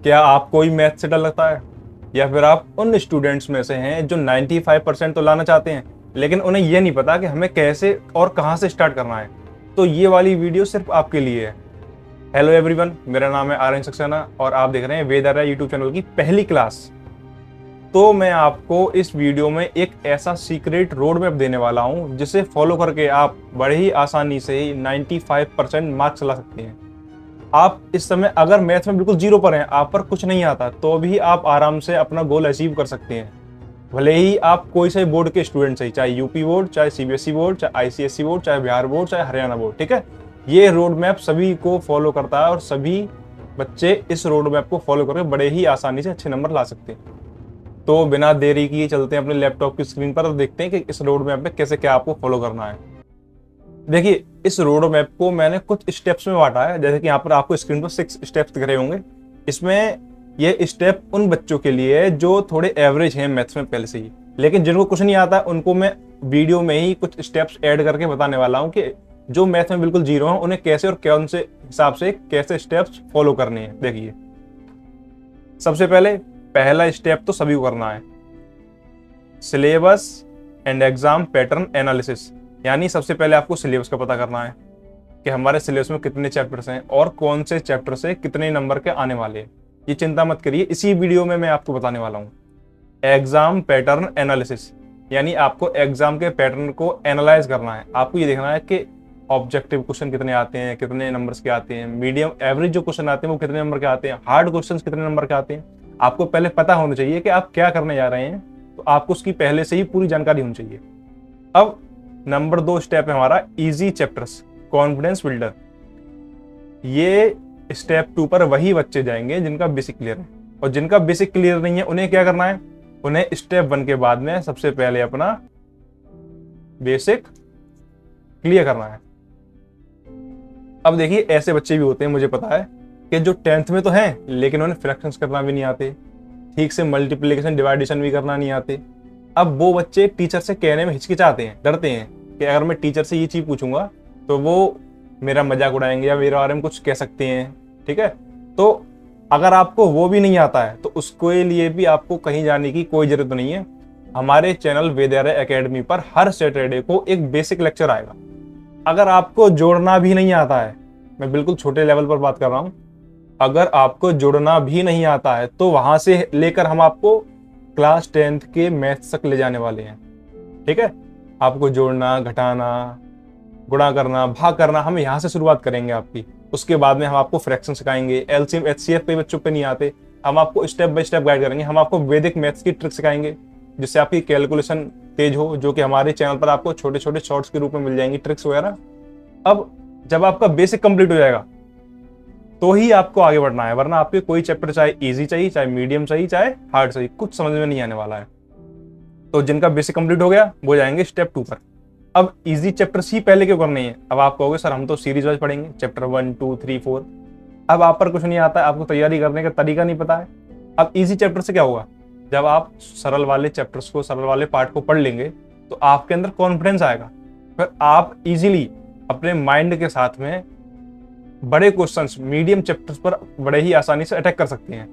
क्या आपको ही मैथ से डर लगता है, या फिर आप उन स्टूडेंट्स में से हैं जो 95% तो लाना चाहते हैं लेकिन उन्हें यह नहीं पता कि हमें कैसे और कहां से स्टार्ट करना है? तो ये वाली वीडियो सिर्फ आपके लिए है। हेलो एवरीवन, मेरा नाम है आर्यन सक्सेना और आप देख रहे हैं वेद आर्या यूट्यूब चैनल की पहली क्लास। तो मैं आपको इस वीडियो में एक ऐसा सीक्रेट रोड मैप देने वाला हूं जिसे फॉलो करके आप बड़े ही आसानी से 95% मार्क्स ला सकते हैं। आप इस समय अगर मैथ में बिल्कुल जीरो पर हैं, आप पर कुछ नहीं आता, तो भी आप आराम से अपना गोल अचीव कर सकते हैं। भले ही आप कोई से बोर्ड के स्टूडेंट सही, चाहे यूपी बोर्ड, चाहे सीबीएसई बोर्ड, चाहे आईसीएसई बोर्ड, चाहे बिहार बोर्ड, चाहे हरियाणा बोर्ड, ठीक है। ये रोड मैप सभी को फॉलो करता है और सभी बच्चे इस रोड मैप को फॉलो करके बड़े ही आसानी से अच्छे नंबर ला सकते हैं। तो बिना देरी किए चलते हैं अपने लैपटॉप की स्क्रीन पर और देखते हैं कि इस रोड मैप में कैसे क्या आपको फॉलो करना है। देखिए, इस रोड मैप को मैंने कुछ स्टेप्स में बांटा है। जैसे कि यहाँ पर आपको स्क्रीन पर 6 स्टेप्स दिख रहे होंगे। इसमें ये स्टेप उन बच्चों के लिए है जो थोड़े एवरेज हैं मैथ्स में पहले से ही, लेकिन जिनको कुछ नहीं आता उनको मैं वीडियो में ही कुछ स्टेप्स ऐड करके बताने वाला हूँ कि जो मैथ में बिल्कुल जीरो हैं उन्हें कैसे और कौन से हिसाब से कैसे स्टेप्स फॉलो करने हैं। देखिए, सबसे पहले पहला स्टेप तो सभी को करना है, syllabus and exam pattern analysis. यानी सबसे पहले आपको सिलेबस का पता करना है कि हमारे सिलेबस में कितने चैप्टर्स हैं और कौन से चैप्टर से कितने नंबर के आने वाले हैं। ये चिंता मत करिए, इसी वीडियो में मैं आपको बताने वाला हूँ। एग्जाम पैटर्न एनालिसिस यानी आपको एग्जाम के पैटर्न को एनालाइज करना है। आपको ये देखना है कि ऑब्जेक्टिव क्वेश्चन कितने आते हैं, कितने नंबर्स के आते हैं, मीडियम एवरेज जो क्वेश्चन आते हैं वो कितने नंबर के आते हैं, हार्ड क्वेश्चन कितने नंबर के आते हैं। आपको पहले पता होना चाहिए कि आप क्या करने जा रहे हैं, तो आपको उसकी पहले से ही पूरी जानकारी होनी चाहिए। अब नंबर 2 स्टेप है हमारा इजी चैप्टर्स, कॉन्फिडेंस बिल्डर। ये स्टेप 2 पर वही बच्चे जाएंगे जिनका बेसिक क्लियर है, और जिनका बेसिक क्लियर नहीं है उन्हें क्या करना है, उन्हें स्टेप 1 के बाद में सबसे पहले अपना बेसिक क्लियर करना है। अब देखिए, ऐसे बच्चे भी होते हैं, मुझे पता है, कि जो 10th में तो हैं लेकिन उन्हें फ्रैक्शंस करना भी नहीं आते, ठीक से मल्टीप्लिकेशन डिवाइडेशन भी करना नहीं आते। अब वो बच्चे टीचर से कहने में हिचकिचाते हैं, डरते हैं कि अगर मैं टीचर से ये चीज पूछूंगा तो वो मेरा मजाक उड़ाएंगे या मेरे बारे में कुछ कह सकते हैं, ठीक है। तो अगर आपको वो भी नहीं आता है तो उसके लिए भी आपको कहीं जाने की कोई जरूरत नहीं है। हमारे चैनल वेद आर्या एकेडमी पर हर सैटरडे को एक बेसिक लेक्चर आएगा। अगर आपको जोड़ना भी नहीं आता है, मैं बिल्कुल छोटे लेवल पर बात कर रहा हूं, अगर आपको जोड़ना भी नहीं आता है तो वहां से लेकर हम आपको क्लास 10th के मैथ्स तक ले जाने वाले हैं, ठीक है। आपको जोड़ना, घटाना, गुणा करना, भाग करना, हम यहाँ से शुरुआत करेंगे आपकी। उसके बाद में हम आपको फ्रैक्शन सिखाएंगे, एलसीएम एचसीएफ कई बच्चों पे नहीं आते, हम आपको स्टेप बाय स्टेप गाइड करेंगे। हम आपको वैदिक मैथ्स की ट्रिक सिखाएंगे जिससे आपकी कैलकुलेशन तेज हो, जो कि हमारे चैनल पर आपको छोटे छोटे शॉर्ट्स के रूप में मिल जाएंगी, ट्रिक्स वगैरह। अब जब आपका बेसिक कंप्लीट हो जाएगा तो ही आपको आगे बढ़ना है, वरना आपके कोई चैप्टर चाहे इजी चाहिए, चाहे मीडियम चाहिए, चाहे हार्ड चाहिए, कुछ समझ में नहीं आने वाला है। तो जिनका बेसिक कंप्लीट हो गया वो जाएंगे स्टेप 2 पर। अब इजी चैप्टर्स ही पहले क्यों करने हैं? अब आप कहोगे सर हम तो सीरीज वाइज पढ़ेंगे, चैप्टर 1 2 3 4। अब आप पर कुछ नहीं आता है, आपको तैयारी करने का तरीका नहीं पता है। अब इजी चैप्टर से क्या होगा, जब आप सरल वाले चैप्टर्स को, सरल वाले पार्ट को पढ़ लेंगे तो आपके अंदर कॉन्फिडेंस आएगा। फिर आप इजीली अपने माइंड के साथ में बड़े क्वेश्चंस, मीडियम चैप्टर्स पर बड़े ही आसानी से अटैक कर सकते हैं।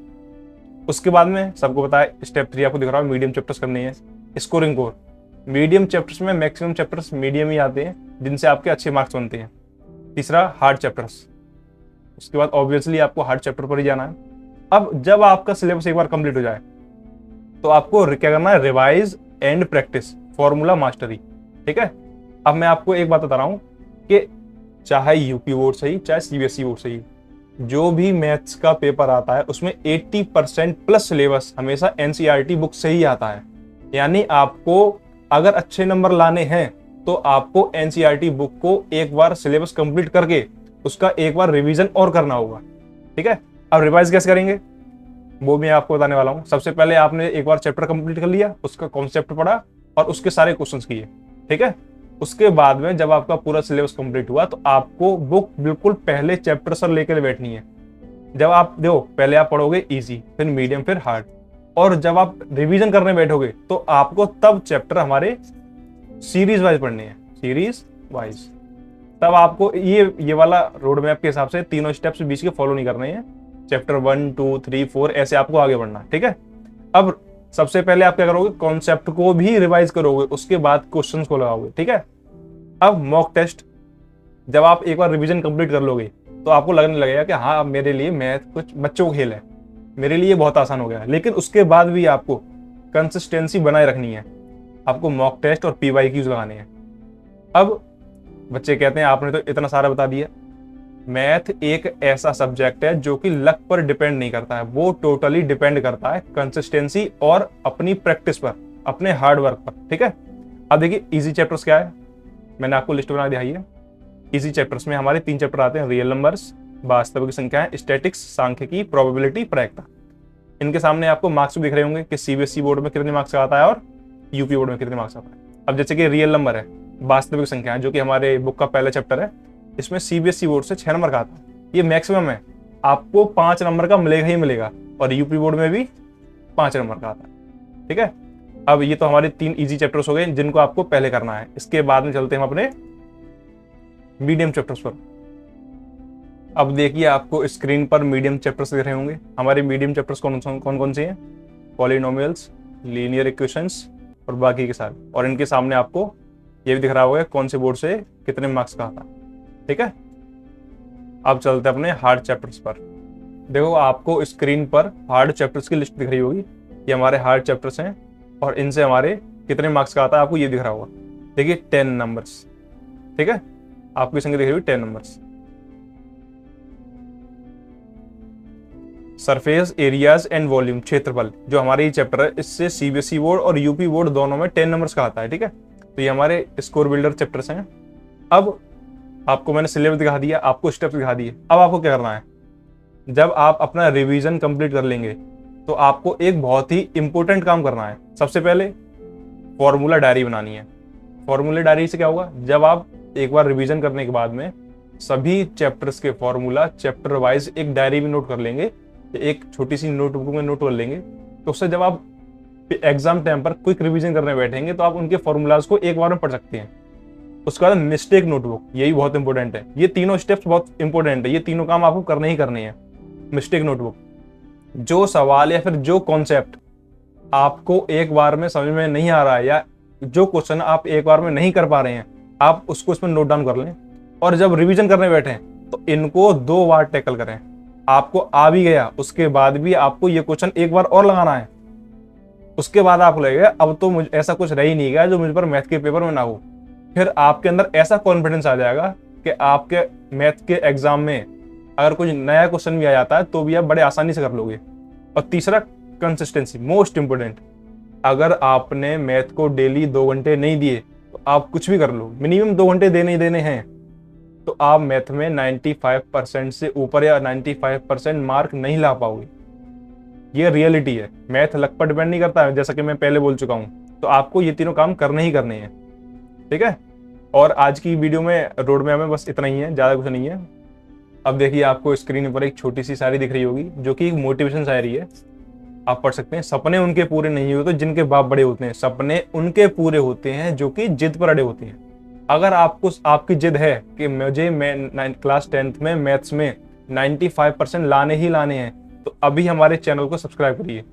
उसके बाद में सबको पता है स्टेप 3 आपको दिख रहा है, मीडियम चैप्टर्स करने हैं, स्कोरिंग कोर। मीडियम चैप्टर्स में मैक्सिमम चैप्टर्स मीडियम ही आते हैं जिनसे आपके अच्छे मार्क्स बनते हैं। तीसरा हार्ड चैप्टर्स, उसके बाद ऑब्वियसली आपको हार्ड चैप्टर पर ही जाना है। अब जब आपका सिलेबस एक बार कंप्लीट हो जाए तो आपको क्या करना है, revise and practice, formula mastery, ठीक है। अब मैं आपको एक बात बता रहा हूं कि चाहे यूपी बोर्ड सही, चाहे सीबीएसई बोर्ड सही, जो भी मैथ्स का पेपर आता है उसमें 80% प्लस सिलेबस हमेशा एनसीईआरटी बुक से ही आता है। यानी आपको अगर अच्छे नंबर लाने हैं तो आपको एनसीईआरटी बुक को एक बार सिलेबस कंप्लीट करके उसका एक बार रिवीजन और करना होगा, ठीक है। अब रिवाइज कैसे करेंगे वो मैं आपको बताने वाला हूं। सबसे पहले आपने एक बार चैप्टर कंप्लीट कर लिया, उसका कॉन्सेप्ट पढ़ा और उसके सारे क्वेश्चंस किए, ठीक है। उसके बाद में जब आपका पूरा सिलेबस कंप्लीट हुआ तो आपको बुक बिल्कुल पहले चैप्टर से लेकर बैठनी है। जब आप देखो, पहले आप पढ़ोगे इजी, फिर मीडियम, फिर हार्ड, और जब आप रिवीजन करने बैठोगे तो आपको तब चैप्टर हमारे सीरीज वाइज पढ़ने हैं, सीरीज वाइज। तब आपको ये वाला रोड मैप के हिसाब से तीनों स्टेप्स बीच के फॉलो नहीं करने हैं, चैप्टर 1, 2, 3, 4 ऐसे आपको आगे बढ़ना, ठीक है। अब सबसे पहले आप क्या करोगे, कॉन्सेप्ट को भी रिवाइज करोगे, उसके बाद क्वेश्चंस को लगाओगे, ठीक है। अब मॉक टेस्ट, जब आप एक बार रिवीजन कंप्लीट कर लोगे तो आपको लगने लगेगा कि हाँ, अब मेरे लिए मैथ कुछ बच्चों का खेल है, मेरे लिए बहुत आसान हो गया। लेकिन उसके बाद भी आपको कंसिस्टेंसी बनाए रखनी है, आपको मॉक टेस्ट और PYQs लगाने हैं। अब बच्चे कहते हैं आपने तो इतना सारा बता दिया। मैथ एक ऐसा सब्जेक्ट है जो कि लक पर डिपेंड नहीं करता है, वो टोटली डिपेंड करता है कंसिस्टेंसी और अपनी प्रैक्टिस पर, अपने हार्ड वर्क पर, ठीक है। अब देखिए इजी चैप्टर्स क्या है, मैंने आपको लिस्ट बना दिखाई है। इजी चैप्टर्स में हमारे 3 चैप्टर आते हैं, रियल नंबर्स, वास्तविक संख्याएं, स्टैटिक्स, सांख्यिकी, प्रोबेबिलिटी, प्रायिकता। इनके सामने आपको मार्क्स भी दिख रहे होंगे कि CBSE बोर्ड में कितने मार्क्स का आता है और यूपी बोर्ड में कितने मार्क्स आता है। अब जैसे कि रियल नंबर है, वास्तविक संख्या जो कि हमारे बुक का पहला चैप्टर है, इसमें CBSE बोर्ड से 6 नंबर का आता है, ये मैक्सिमम है, आपको 5 नंबर का मिलेगा ही मिलेगा, और यूपी बोर्ड में भी 5 नंबर का आता है, ठीक है। अब ये तो हमारे 3 इजी चैप्टर्स हो गए जिनको आपको पहले करना है। इसके बाद में चलते हैं हम अपने मीडियम चैप्टर्स पर। अब देखिए आपको स्क्रीन पर मीडियम चैप्टर्स दिख रहे होंगे। हमारे मीडियम चैप्टर्स कौन कौन से हैं, पॉलिनोमियल्स, लीनियर इक्वेशंस और बाकी के सारे, और इनके सामने आपको ये भी दिख रहा होगा कौन से बोर्ड से कितने मार्क्स का आता, ठीक है। अब चलते हैं अपने हार्ड चैप्टर्स पर। देखो आपको स्क्रीन पर हार्ड चैप्टर्स की लिस्ट दिख रही होगी, ये हमारे हार्ड चैप्टर्स हैं और इनसे हमारे कितने मार्क्स का आता है आपको ये दिख रहा होगा। देखिए 10 नंबर्स, ठीक है, आपकी संख्या दिख रही होगी 10 numbers. Surface areas and volume, क्षेत्रफल, जो हमारे ये चैप्टर है, इससे CBSE बोर्ड और यूपी बोर्ड दोनों में 10 नंबर्स का आता है, ठीक है। तो ये हमारे स्कोर बिल्डर चैप्टर्स हैं। अब आपको मैंने सिलेबस दिखा दिया, आपको स्टेप्स दिखा दिए। अब आपको क्या करना है, जब आप अपना रिवीजन कंप्लीट कर लेंगे तो आपको एक बहुत ही इंपॉर्टेंट काम करना है। सबसे पहले फॉर्मूला डायरी बनानी है। फॉर्मूला डायरी से क्या होगा, जब आप एक बार रिवीजन करने के बाद में सभी चैप्टर्स के फॉर्मूला चैप्टर वाइज एक डायरी में नोट कर लेंगे, एक छोटी सी नोटबुक में नोट कर लेंगे, तो उससे जब आप एग्जाम टाइम पर क्विक रिवीजन करने बैठेंगे तो आप उनके फॉर्मूलाज को एक बार में पढ़ सकते हैं। उसके बाद मिस्टेक नोटबुक, यही बहुत इंपॉर्टेंट है। ये तीनों स्टेप्स बहुत इंपॉर्टेंट है, ये तीनों काम आपको करने ही करने हैं। मिस्टेक नोटबुक, जो सवाल या फिर जो कॉन्सेप्ट आपको एक बार में समझ में नहीं आ रहा है या जो क्वेश्चन आप एक बार में नहीं कर पा रहे हैं, आप उसको इसमें नोट डाउन कर लें, और जब रिवीजन करने बैठे तो इनको 2 बार टैकल करें। आपको आ भी गया, उसके बाद भी आपको ये क्वेश्चन एक बार और लगाना है, उसके बाद आपको लगेगा अब तो मुझे ऐसा कुछ रह ही नहीं गया जो मुझ पर मैथ के पेपर में ना हो। फिर आपके अंदर ऐसा कॉन्फिडेंस आ जाएगा कि आपके मैथ के एग्जाम में अगर कुछ नया क्वेश्चन भी आ जाता है तो भी आप बड़े आसानी से कर लोगे। और तीसरा कंसिस्टेंसी, मोस्ट इंपोर्टेंट। अगर आपने मैथ को डेली 2 घंटे नहीं दिए तो आप कुछ भी कर लो, मिनिमम 2 घंटे देने ही देने हैं, तो आप मैथ में 95% से ऊपर या 95% मार्क नहीं ला पाओगे। ये रियलिटी है। मैथ लक पर डिपेंड नहीं करता है, जैसा कि मैं पहले बोल चुका हूं। तो आपको ये तीनों काम करने ही करने हैं, ठीक है। और आज की वीडियो में रोड मैप में बस इतना ही है, ज्यादा कुछ नहीं है। अब देखिए आपको स्क्रीन पर एक छोटी सी शायरी दिख रही होगी जो कि एक मोटिवेशन शायरी है, आप पढ़ सकते हैं। सपने उनके पूरे नहीं होते जिनके बाप बड़े होते हैं, सपने उनके पूरे होते हैं जो कि जिद पर अड़े होते हैं। अगर आपको आपकी जिद है कि मुझे मैं क्लास 10th में मैथ्स में 95% लाने ही लाने हैं, तो अभी हमारे चैनल को सब्सक्राइब करिए।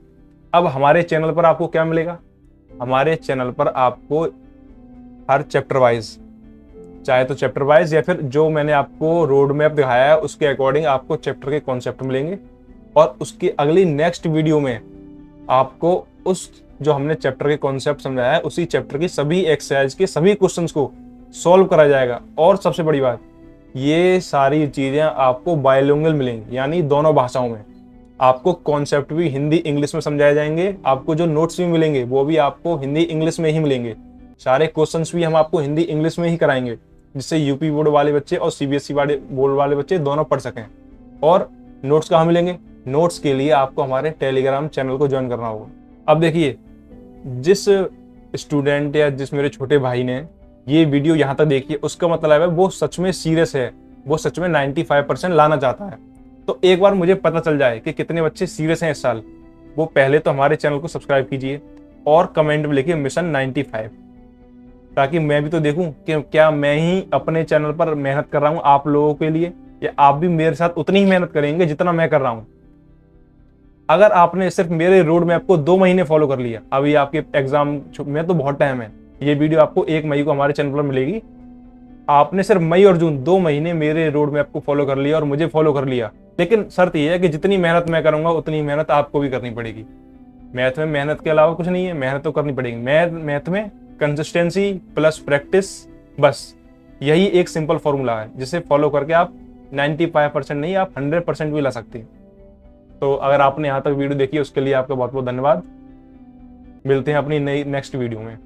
अब हमारे चैनल पर आपको क्या मिलेगा, हमारे चैनल पर आपको हर चैप्टर वाइज, चाहे तो चैप्टर वाइज या फिर जो मैंने आपको रोड मैप दिखाया है उसके अकॉर्डिंग आपको चैप्टर के कॉन्सेप्ट मिलेंगे, और उसकी अगली नेक्स्ट वीडियो में आपको उस जो हमने चैप्टर के कॉन्सेप्ट समझाया है उसी चैप्टर की सभी एक्सरसाइज के सभी क्वेश्चंस को सॉल्व करा जाएगा। और सबसे बड़ी बात, ये सारी चीजें आपको बायलिंगुअल मिलेंगी, यानी दोनों भाषाओं में। आपको कॉन्सेप्ट भी हिंदी इंग्लिश में समझाए जाएंगे, आपको जो नोट्स भी मिलेंगे वो भी आपको हिंदी इंग्लिश में ही मिलेंगे, सारे क्वेश्चंस भी हम आपको हिंदी इंग्लिश में ही कराएंगे, जिससे यूपी बोर्ड वाले बच्चे और CBSE बोर्ड वाले बच्चे दोनों पढ़ सकें। और नोट्स कहाँ मिलेंगे, नोट्स के लिए आपको हमारे टेलीग्राम चैनल को ज्वाइन करना होगा। अब देखिए, जिस स्टूडेंट या जिस मेरे छोटे भाई ने ये वीडियो यहाँ तक देखी है, उसका मतलब है वो सच में सीरियस है, वो सच में 95% लाना चाहता है। तो एक बार मुझे पता चल जाए कि कितने बच्चे सीरियस हैं इस साल, वो पहले तो हमारे चैनल को सब्सक्राइब कीजिए और कमेंट में लिखिए मिशन 95, ताकि मैं भी तो देखूं कि क्या मैं ही अपने चैनल पर मेहनत कर रहा हूं आप लोगों के लिए, या आप भी मेरे साथ उतनी ही मेहनत करेंगे जितना मैं कर रहा हूं। अगर आपने सिर्फ मेरे रोड मैप को 2 महीने फॉलो कर लिया, अभी आपके एग्जाम में तो बहुत टाइम है, ये वीडियो आपको 1 मई को हमारे चैनल पर मिलेगी। आपने सिर्फ मई और जून 2 महीने मेरे रोड मैप को फॉलो कर लिया और मुझे फॉलो कर लिया, लेकिन शर्त यह है कि जितनी मेहनत मैं करूंगा उतनी मेहनत आपको भी करनी पड़ेगी। मैथ में मेहनत के अलावा कुछ नहीं है, मेहनत तो करनी पड़ेगी। मैथ में कंसिस्टेंसी प्लस प्रैक्टिस, बस यही एक सिंपल फॉर्मूला है जिसे फॉलो करके आप 95% नहीं, आप 100% भी ला सकते हैं। तो अगर आपने यहाँ तक वीडियो देखी उसके लिए आपका बहुत बहुत धन्यवाद। मिलते हैं अपनी नई नेक्स्ट वीडियो में।